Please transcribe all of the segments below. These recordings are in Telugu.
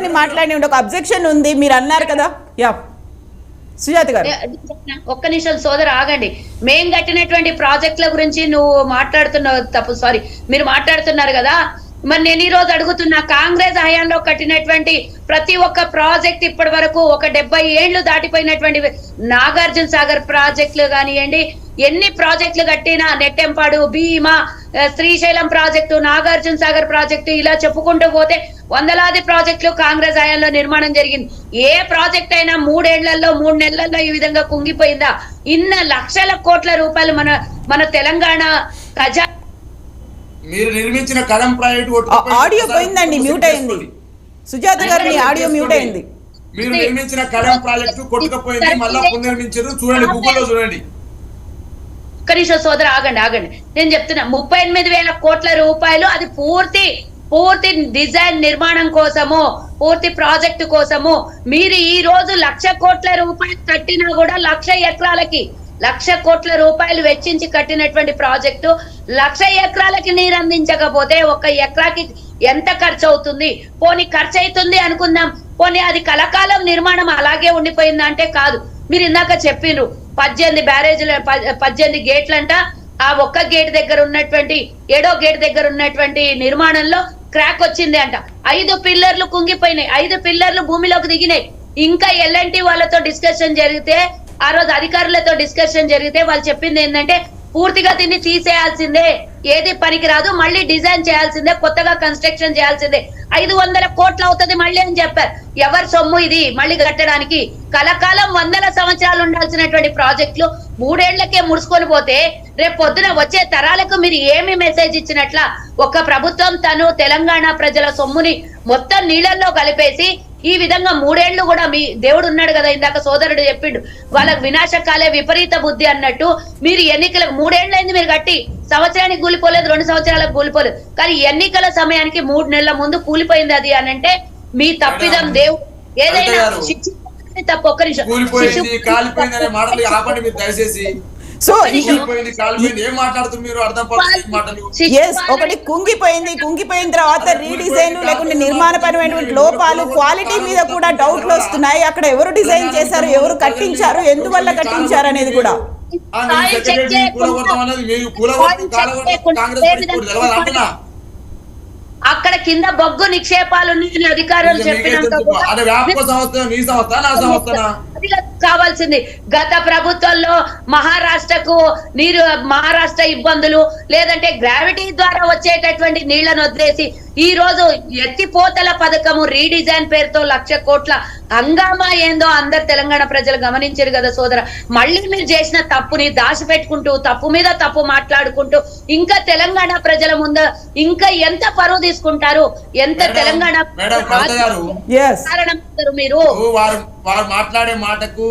గారిని మాట్లాడి ఒక అబ్జెక్షన్ ఉంది మీరు అన్నారు కదా. యా సుజాత గారు ఒక్క నిమిషం సోదరు ఆగండి. మేం కట్టినటువంటి ప్రాజెక్టుల గురించి నువ్వు మాట్లాడుతున్నావు తప్పు, సారీ మీరు మాట్లాడుతున్నారు కదా. మరి నేను ఈ రోజు అడుగుతున్నా, కాంగ్రెస్ హయాంలో కట్టినటువంటి ప్రతి ఒక్క ప్రాజెక్ట్ ఇప్పటి వరకు ఒక 70 ఏళ్లు దాటిపోయినటువంటి నాగార్జున సాగర్ ప్రాజెక్టులు కానివ్వండి, ఎన్ని ప్రాజెక్టులు కట్టినా నెట్టెంపాడు, భీమా, శ్రీశైలం ప్రాజెక్టు, నాగార్జున సాగర్ ప్రాజెక్టు, ఇలా చెప్పుకుంటూ పోతే వందలాది ప్రాజెక్టులు కాంగ్రెస్ హయాంలో నిర్మాణం జరిగింది. ఏ ప్రాజెక్ట్ అయినా 3 ఏళ్లలో 3 నెలల్లో ఈ విధంగా కుంగిపోయిందా? ఇన్న లక్షల కోట్ల రూపాయలు మన తెలంగాణ ఖజా మీరు నిర్మించిన కలం ప్రాజెక్టు ఆడియో పోయిందండి, మ్యూట్ అయింది. సుజాత గారు మీ ఆడియో మ్యూట్ అయింది. మీరు నిర్మించిన కలం ప్రాజెక్టు కొట్టుకుపోయింది, మళ్ళా పునర్నిర్మించారు. చూడండి, గూగుల్లో చూడండి. కనీసం సోదరు ఆగండి. నేను చెప్తున్నా 38,000 కోట్ల రూపాయలు. అది పూర్తి డిజైన్ నిర్మాణం కోసము, పూర్తి ప్రాజెక్టు కోసము. మీరు ఈ రోజు 1,00,000 కోట్ల రూపాయలు కట్టినా కూడా 1,00,000 ఎకరాలకి 1,00,000 కోట్ల రూపాయలు వెచ్చించి కట్టినటువంటి ప్రాజెక్టు 1,00,000 ఎకరాలకి నీరు అందించకపోతే 1 ఎకరాకి ఎంత ఖర్చు అవుతుంది? పోనీ ఖర్చు అవుతుంది అనుకుందాం, పోనీ అది కలకాలం నిర్మాణం అలాగే ఉండిపోయిందా అంటే కాదు. మీరు ఇందాక చెప్పిండ్రు 18 బ్యారేజీలు, 18 గేట్లంట. ఆ ఒక్క గేట్ దగ్గర ఉన్నటువంటి 7వ గేట్ దగ్గర ఉన్నటువంటి నిర్మాణంలో క్రాక్ వచ్చింది అంట. 5 పిల్లర్లు కుంగిపోయినాయి, 5 పిల్లర్లు భూమిలోకి దిగినాయి. ఇంకా ఎల్ఎన్టీ వాళ్ళతో డిస్కషన్ జరిగితే, ఆ రోజు అధికారులతో డిస్కషన్ జరిగితే వాళ్ళు చెప్పింది ఏంటంటే పూర్తిగా దీన్ని తీసేయాల్సిందే, ఏది పనికిరాదు, మళ్ళీ డిజైన్ చేయాల్సిందే, కొత్తగా కన్స్ట్రక్షన్ చేయాల్సిందే, 500 కోట్లు అవుతుంది మళ్ళీ అని చెప్పారు. ఎవరి సొమ్ము ఇది మళ్ళీ కట్టడానికి? కలకాలం 100 సంవత్సరాలు ఉండాల్సినటువంటి ప్రాజెక్టులు 3 ఏళ్లకే ముడుచుకొని పోతే రేపు పొద్దున వచ్చే తరాలకు మీరు ఏమి మెసేజ్ ఇచ్చినట్ల? ఒక ప్రభుత్వం తను తెలంగాణ ప్రజల సొమ్ముని మొత్తం నీళ్ళల్లో కలిపేసి ఈ విధంగా 3 ఏళ్లు కూడా, మీ దేవుడు ఉన్నాడు కదా, ఇందాక సోదరుడు చెప్పిండు, వాళ్ళకు వినాశకాలే విపరీత బుద్ధి అన్నట్టు మీరు ఎన్నికలకు 3 ఏళ్ళు అయింది మీరు కట్టి, సంవత్సరానికి కూలిపోలేదు, 2 సంవత్సరాలకు కూలిపోలేదు, కానీ ఎన్నికల సమయానికి 3 నెలల ముందు కూలిపోయింది. అది అనంటే మీ తప్పిదం. దేవుడు ఏదైనా తప్పు. ఒక్క నిమిషం, సో ఒకటి కుంగిపోయిన తర్వాత రీడిజైన్ లేకుంటే నిర్మాణపరమైనటువంటి లోపాలు, క్వాలిటీ మీద కూడా డౌట్లు వస్తున్నాయి. అక్కడ ఎవరు డిజైన్ చేశారు, ఎవరు కట్టించారు, ఎందువల్ల కట్టించారు అనేది కూడా. అక్కడ కింద బొగ్గు నిక్షేపాలు అధికారులు చెప్పినంత కావాల్సింది. గత ప్రభుత్వంలో మహారాష్ట్రకు మహారాష్ట్ర ఇబ్బందులు, లేదంటే గ్రావిటీ ద్వారా వచ్చేటటువంటి నీళ్లను వదిలేసి ఈ రోజు ఎత్తిపోతల పథకము రీడిజైన్ పేరుతో 1,00,000 కోట్ల హంగామా ఏందో అందరు తెలంగాణ ప్రజలు గమనించారు కదా సోదర. మళ్ళీ మీరు చేసిన తప్పుని దాచిపెట్టుకుంటూ, తప్పు మీద తప్పు మాట్లాడుకుంటూ ఇంకా తెలంగాణ ప్రజల ముందు ఇంకా ఎంత పరువు తీసుకుంటారు? ఎంత తెలంగాణ మీరు వారు మాట్లాడే మాటకు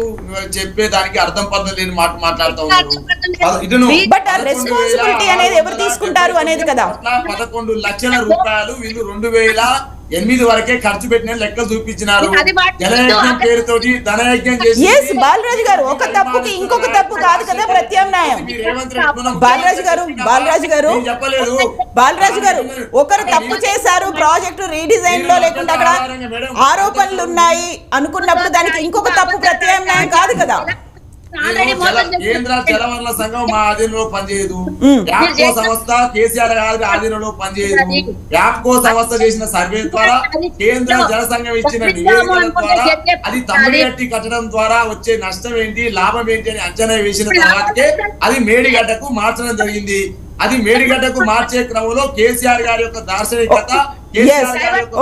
చెప్పేదానికి అర్థం పద్ధతి లేని మాట మాట్లాడుతూ ఉన్నారు. 11 లక్షల రూపాయలు వీళ్ళు 2008 వరకే ఖర్చు పెట్టిన లెక్కలు చూపించినారు. జలయజ్ఞం పేరుతోటి ధనయజ్ఞం చేసి బాలరాజు గారు ఒక తప్పుకి ఇంకొక తప్పు కాదు కదా ప్రత్యామ్నాయం. బాలరాజు గారు ఒకరు తప్పు చేశారు, ప్రాజెక్టు రీడిజైన్ లో లేకుండా అక్కడ ఆరోపణలు ఉన్నాయి అనుకున్నప్పుడు దానికి ఇంకొక తప్పు ప్రత్యామ్నాయం కాదు కదా. కేంద్ర జలవనరుల సంఘం మా ఆధీనంలో పనిచేయదు. యాప్కో సంస్థ కేసీఆర్ గారి ఆధీనంలో పనిచేయదు. యాప్కో సంస్థ చేసిన సర్వే ద్వారా, కేంద్ర జల సంఘం ఇచ్చిన నివేదికల ద్వారా, అది తమ్మిడి కట్టడం ద్వారా వచ్చే నష్టం ఏంటి, లాభం ఏంటి అని అంచనా వేసిన తర్వాతకే అది మేడిగడ్డకు మార్చడం జరిగింది. అది మేడిగడ్డకు మార్చే క్రమంలో కేసీఆర్ గారి యొక్క దార్శనికత,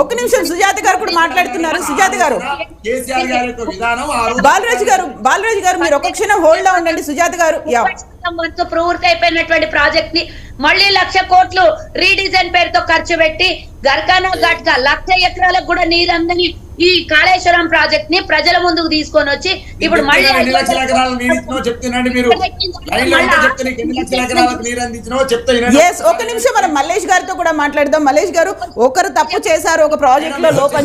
ఒక్క నిమిషం సుజాత గారు కూడా మాట్లాడుతున్నారు. సుజాత గారు, కేసీఆర్ గారి యొక్క విధానం. బాలరాజు గారు మీరు ఒక క్షణం హోల్డ్ లో ఉండండి. సుజాత గారు, పూర్తి అయిపోయినటువంటి ప్రాజెక్ట్ ని మళ్ళీ 1,00,000 కోట్లు రీడిజైన్ పేరుతో ఖర్చు పెట్టి గర్కానా ఘాట్ గా 1,00,000 ఎకరాలకు కూడా నీరందని ఈ కాళేశ్వరం ప్రాజెక్ట్ ని ప్రజల ముందుకు తీసుకొని వచ్చి ఇప్పుడు మళ్ళీ ఒక నిమిషం మనం మల్లేష్ గారితో కూడా మాట్లాడదాం. మల్లేష్ గారు, ఒకరు తప్పు చేశారు ఒక ప్రాజెక్ట్ లో లోపం